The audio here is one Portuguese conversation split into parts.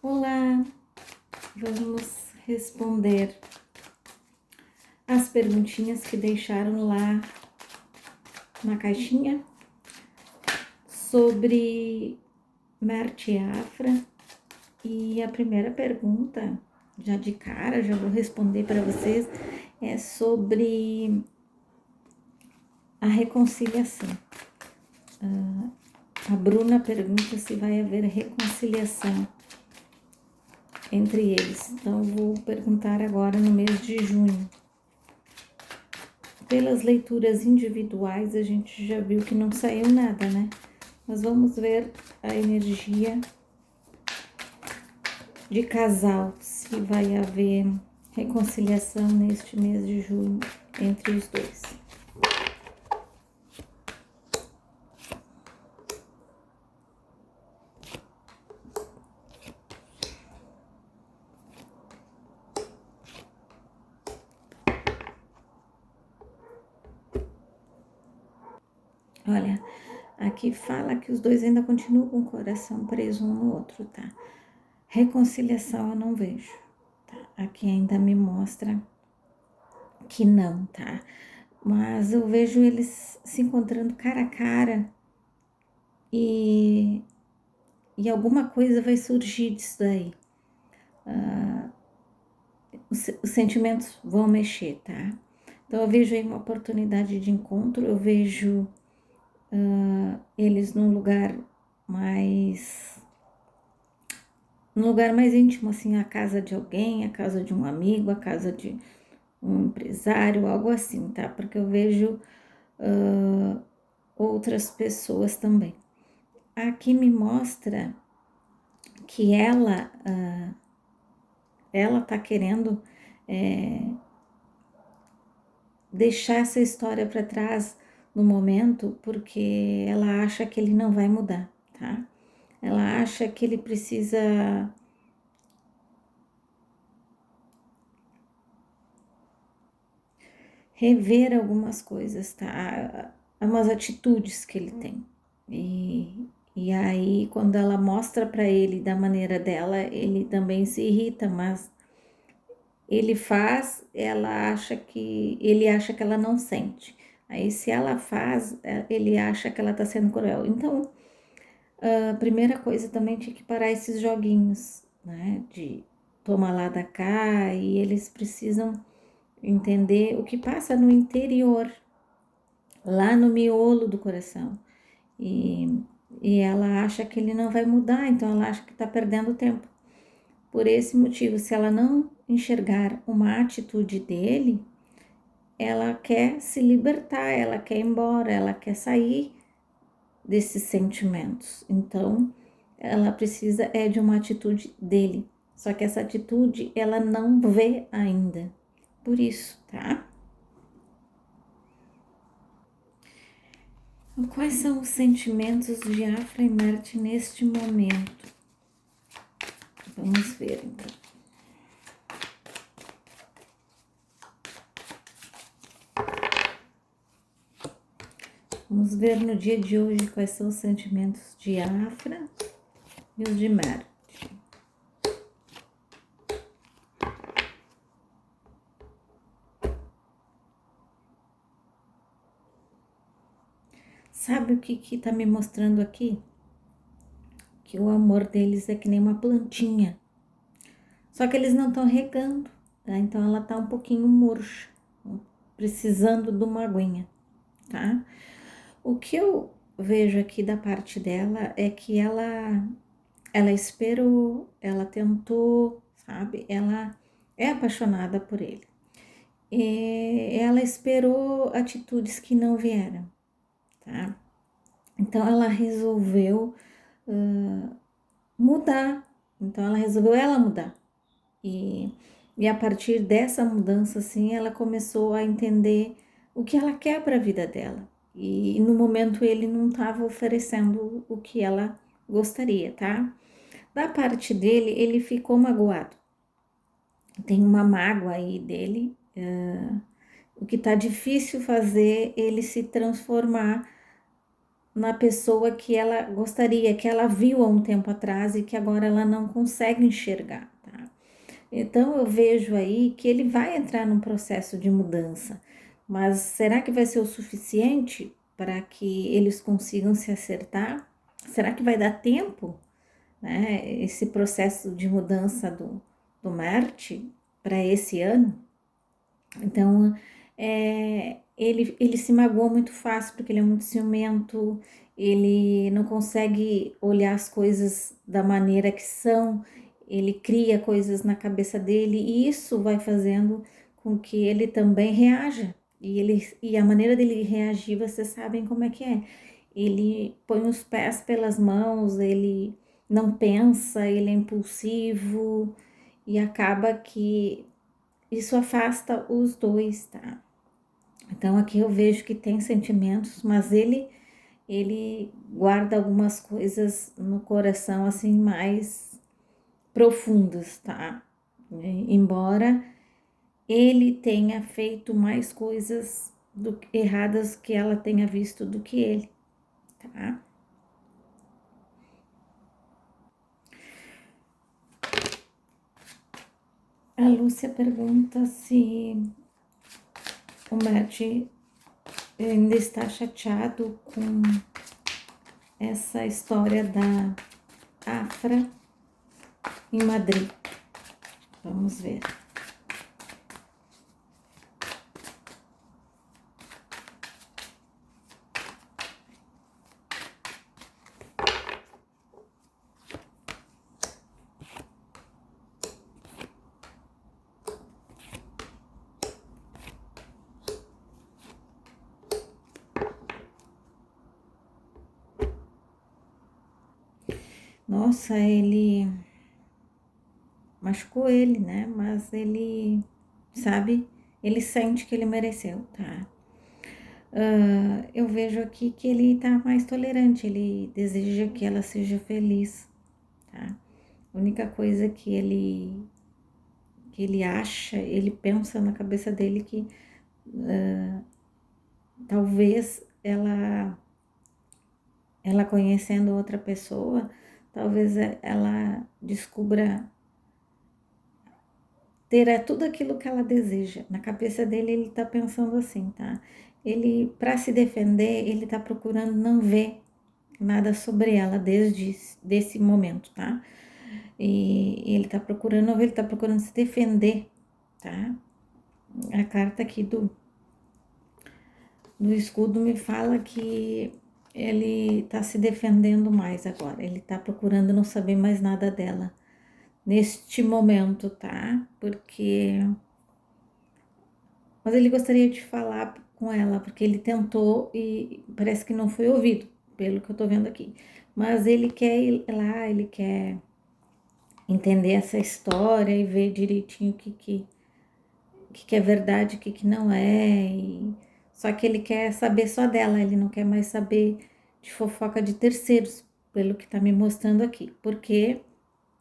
Olá, vamos responder as perguntinhas que deixaram lá na caixinha sobre Merte Afra. E a primeira pergunta, já de cara, já vou responder para vocês, é sobre a reconciliação. A Bruna pergunta se vai haver reconciliação entre eles. Então, vou perguntar agora no mês de junho. Pelas leituras individuais, a gente já viu que não saiu nada, né? Mas vamos ver a energia de casal, se vai haver reconciliação neste mês de junho entre os dois. Olha, aqui fala que os dois ainda continuam com o coração preso um no outro, tá? Reconciliação eu não vejo, tá? Aqui ainda me mostra que não, tá? Mas eu vejo eles se encontrando cara a cara e alguma coisa vai surgir disso daí. Os sentimentos vão mexer, tá? Então eu vejo aí uma oportunidade de encontro, eu vejo eles num lugar mais íntimo, assim, a casa de alguém, a casa de um amigo, a casa de um empresário, algo assim, tá? Porque eu vejo outras pessoas também. Aqui me mostra que ela tá querendo deixar essa história para trás no momento, porque ela acha que ele não vai mudar, tá? Ela acha que ele precisa rever algumas coisas, tá? Umas atitudes que ele tem. E aí, quando ela mostra para ele da maneira dela, ele também se irrita, mas ele faz, ele acha que ela não sente. Aí, se ela faz, ele acha que ela tá sendo cruel. Então, a primeira coisa também tinha que parar esses joguinhos, né? De toma lá da cá, e eles precisam entender o que passa no interior, lá no miolo do coração. E ela acha que ele não vai mudar, então ela acha que tá perdendo tempo. Por esse motivo, se ela não enxergar uma atitude dele, ela quer se libertar, ela quer ir embora, ela quer sair desses sentimentos. Então, ela precisa de uma atitude dele. Só que essa atitude ela não vê ainda. Por isso, tá? Quais são os sentimentos de Afra e Marte neste momento? Vamos ver então. Vamos ver no dia de hoje quais são os sentimentos de Afra e os de Marte. Sabe o que tá me mostrando aqui? Que o amor deles é que nem uma plantinha. Só que eles não estão regando, tá? Então ela tá um pouquinho murcha, precisando de uma aguinha, tá? O que eu vejo aqui da parte dela é que ela esperou, ela tentou, sabe? Ela é apaixonada por ele. E ela esperou atitudes que não vieram, tá? Então ela resolveu mudar. Então ela resolveu ela mudar. E a partir dessa mudança, assim, ela começou a entender o que ela quer para a vida dela. E no momento ele não estava oferecendo o que ela gostaria, tá? Da parte dele, ele ficou magoado. Tem uma mágoa aí dele, o que tá difícil fazer ele se transformar na pessoa que ela gostaria, que ela viu há um tempo atrás e que agora ela não consegue enxergar, tá? Então eu vejo aí que ele vai entrar num processo de mudança, mas será que vai ser o suficiente para que eles consigam se acertar? Será que vai dar tempo, né? Esse processo de mudança do Marte para esse ano? Então, ele se magoa muito fácil porque ele é muito ciumento, ele não consegue olhar as coisas da maneira que são, ele cria coisas na cabeça dele e isso vai fazendo com que ele também reaja. E a maneira dele reagir, vocês sabem como é que é. Ele põe os pés pelas mãos, ele não pensa, ele é impulsivo e acaba que isso afasta os dois, tá? Então aqui eu vejo que tem sentimentos, mas ele guarda algumas coisas no coração assim mais profundas, tá? Embora ele tenha feito mais coisas erradas que ela tenha visto do que ele, tá? A Lúcia pergunta se o Matt ainda está chateado com essa história da Afra em Madrid. Vamos ver. Nossa, ele machucou ele, né? Mas ele, sabe, ele sente que ele mereceu, tá? Eu vejo aqui que ele tá mais tolerante, ele deseja que ela seja feliz, tá? A única coisa que ele acha, ele pensa na cabeça dele que talvez ela conhecendo outra pessoa, talvez ela descubra terá tudo aquilo que ela deseja. Na cabeça dele, ele tá pensando assim, tá? Ele, para se defender, ele tá procurando não ver nada sobre ela desde desse momento, tá? E ele tá procurando não ver, ele tá procurando se defender, tá? A carta aqui do escudo me fala que ele tá se defendendo mais agora. Ele tá procurando não saber mais nada dela neste momento, tá? Porque mas ele gostaria de falar com ela, porque ele tentou e parece que não foi ouvido, pelo que eu tô vendo aqui. Mas ele quer ir lá, ele quer entender essa história e ver direitinho o que é verdade, o que não é. Só que ele quer saber só dela, ele não quer mais saber de fofoca de terceiros, pelo que tá me mostrando aqui. Porque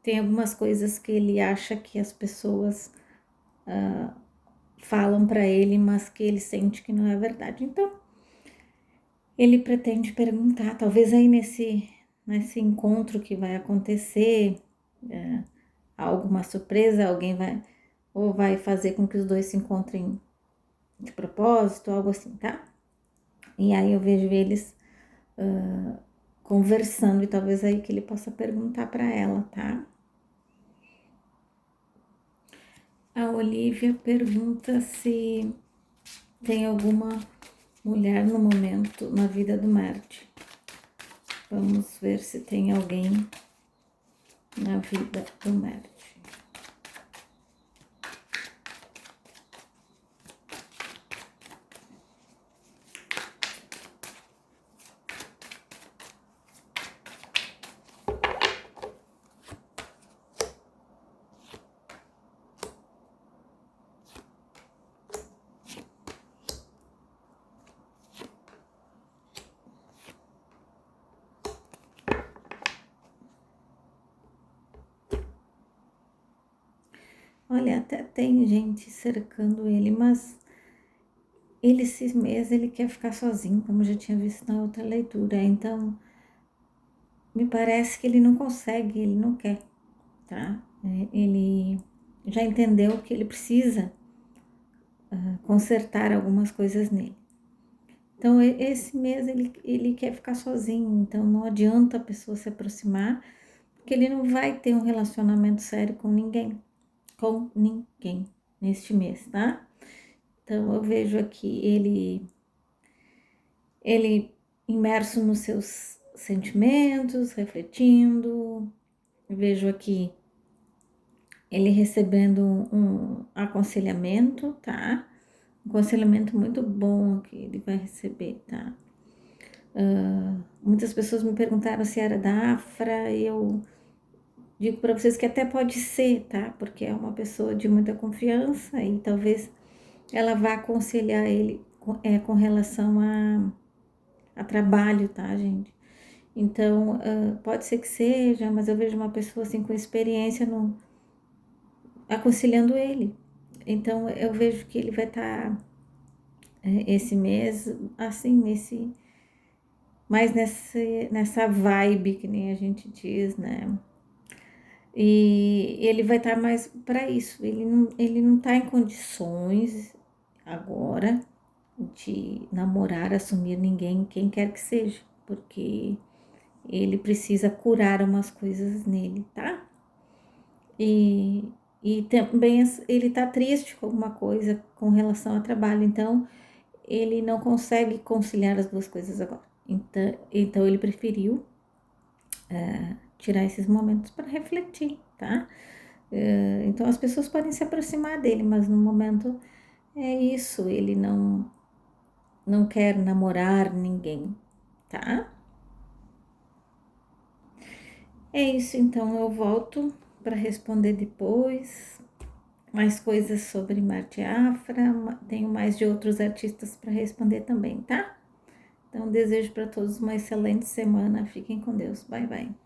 tem algumas coisas que ele acha que as pessoas falam para ele, mas que ele sente que não é verdade. Então, ele pretende perguntar, talvez aí nesse encontro que vai acontecer, é, alguma surpresa, alguém vai, ou vai fazer com que os dois se encontrem de propósito, algo assim, tá? E aí eu vejo eles conversando e talvez aí que ele possa perguntar para ela, tá? A Olivia pergunta se tem alguma mulher no momento na vida do Marte. Vamos ver se tem alguém na vida do Marte. Olha, até tem gente cercando ele, mas ele esse mês ele quer ficar sozinho, como eu já tinha visto na outra leitura. Então, me parece que ele não consegue, ele não quer, tá? Ele já entendeu que ele precisa consertar algumas coisas nele. Então, esse mês ele quer ficar sozinho, então não adianta a pessoa se aproximar, porque ele não vai ter um relacionamento sério com ninguém neste mês, tá? Então, eu vejo aqui ele imerso nos seus sentimentos, refletindo, vejo aqui ele recebendo um aconselhamento, tá? Um aconselhamento muito bom que ele vai receber, tá? Muitas pessoas me perguntaram se era da Afra, e eu digo para vocês que até pode ser, tá? Porque é uma pessoa de muita confiança e talvez ela vá aconselhar ele com relação a trabalho, tá, gente? Então, pode ser que seja, mas eu vejo uma pessoa assim com experiência no aconselhando ele. Então, eu vejo que ele vai estar esse mês, assim, mais nessa vibe que nem a gente diz, né? E ele vai estar mais para isso. Ele não tá em condições agora de namorar, assumir ninguém, quem quer que seja, porque ele precisa curar umas coisas nele, tá? E, e também ele tá triste com alguma coisa com relação ao trabalho, então ele não consegue conciliar as duas coisas agora. Então ele preferiu tirar esses momentos para refletir, tá? Então as pessoas podem se aproximar dele, mas no momento é isso, ele não quer namorar ninguém, tá? É isso, então eu volto para responder depois mais coisas sobre Marte Afra, tenho mais de outros artistas para responder também, tá? Então desejo para todos uma excelente semana, fiquem com Deus, bye bye.